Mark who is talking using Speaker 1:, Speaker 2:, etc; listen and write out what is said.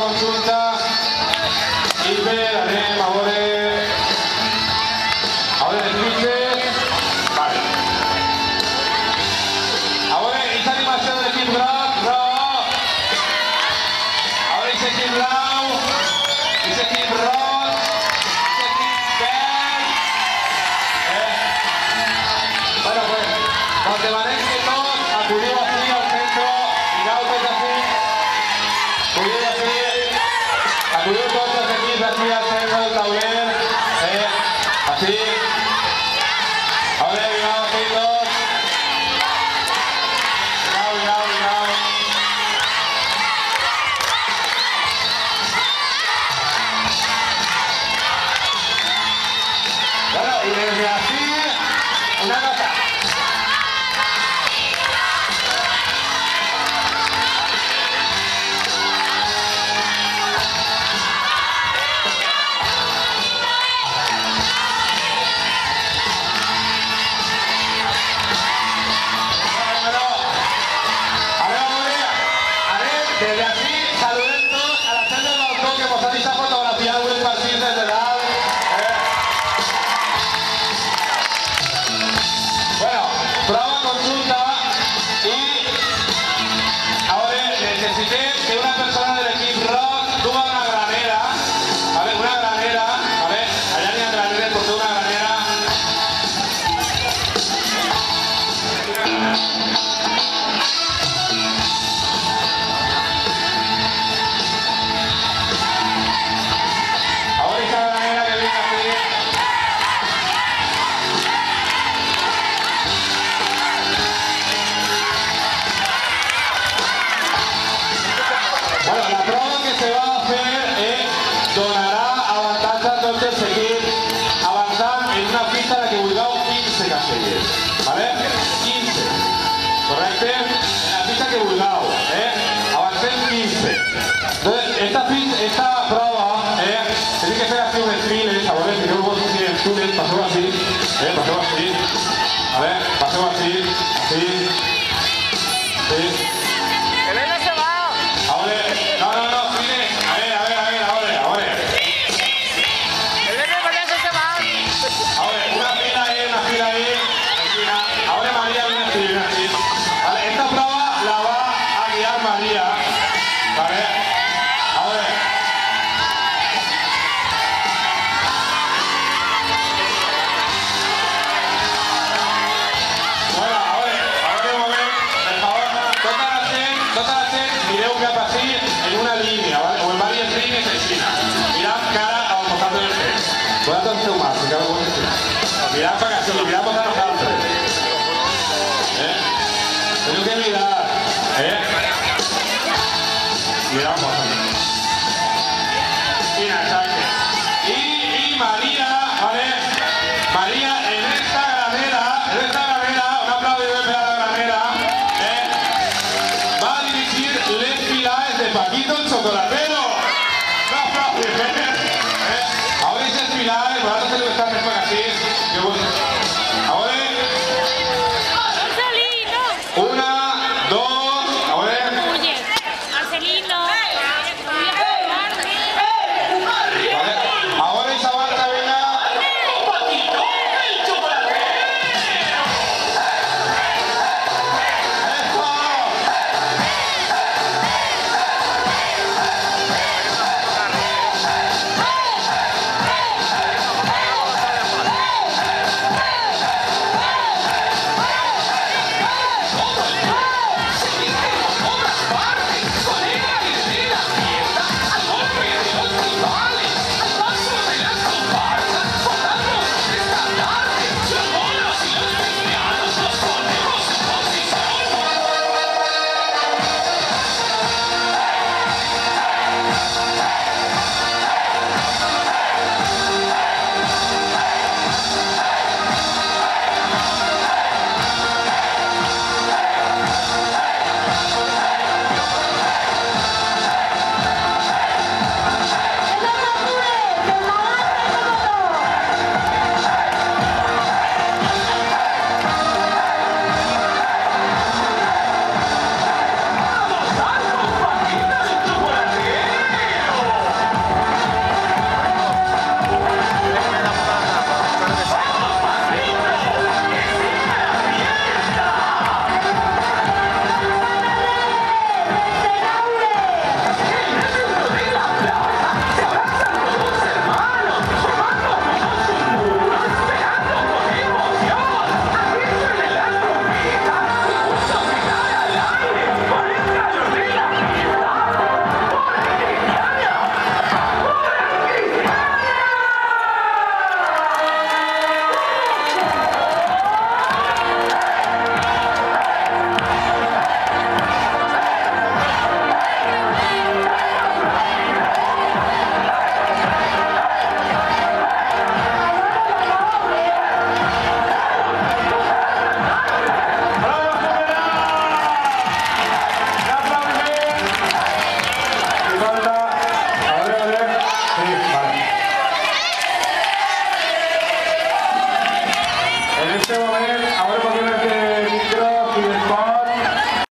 Speaker 1: consulta. Iber, anem, a veure... les lluites... Vale. A veure, aquesta animació de l'equip groc, groc. A veure, aquest equip blau, aquest equip roig, aquest equip verd. Bueno, pues, os demanem que tots acudiu aquí al centre, mireu tots aquí. Acudiu aquí. Acudiu tots els equips aquí al centre del tauler. Així. A veure, mireu aquí tots. Mireu, mireu, mireu. Bueno, y desde aquí, una cosa. Desde aquí, saludem tots a la gent del balcó que mos ha deixat fotografiar algun partit des de dalt. Bueno, prova consulta i a veure, necessitem que una persona de l'equip rock duga una granera, ¿vale? Una granera, ¿vale? Allà n'hi ha graneres, porteu una granera. Bueno, la prova que se va a hacer donarà avantatge a tots els equips avançant en una pista en la que vulgueu 15 caselles, ¿vale? 15, correcte? En la pista que vulgueu, avancem 15. Entonces, esta prova, tenéis que fer así unes files, a veure, mireu vos si en túnel, passeu així, passeu així, a veure, passeu així, així, sí. No, mire, a ver, ahora. Ahora, una fila ahí. Ahora María viene así. Vale, esta prueba la va a guiar María. Vale, ahora. Bueno, ahora un momento, por favor, tota la gent, mireu cap així en una línia, ¿vale? O en varias línies així. Mirad cara al costat del temps. Posat el seu mà, si cada un així. Mirad per així, mirad per a nosaltres. Teniu que mirar, Mirad per aquí. Mira, exacte. Y María, ¿vale? María, en esta granera, un aplaudiment per a la granera, va a dirigir les filades de Paquito el Chocolatero. No aplaudiment. Ahora esas filades, vosaltres se lo están fent així. Ahora, una, dos, a veure.
Speaker 2: Marcelino.
Speaker 1: Ahora esa barra venga. Paquito el Chocolatero. Eso. En este momento, ahora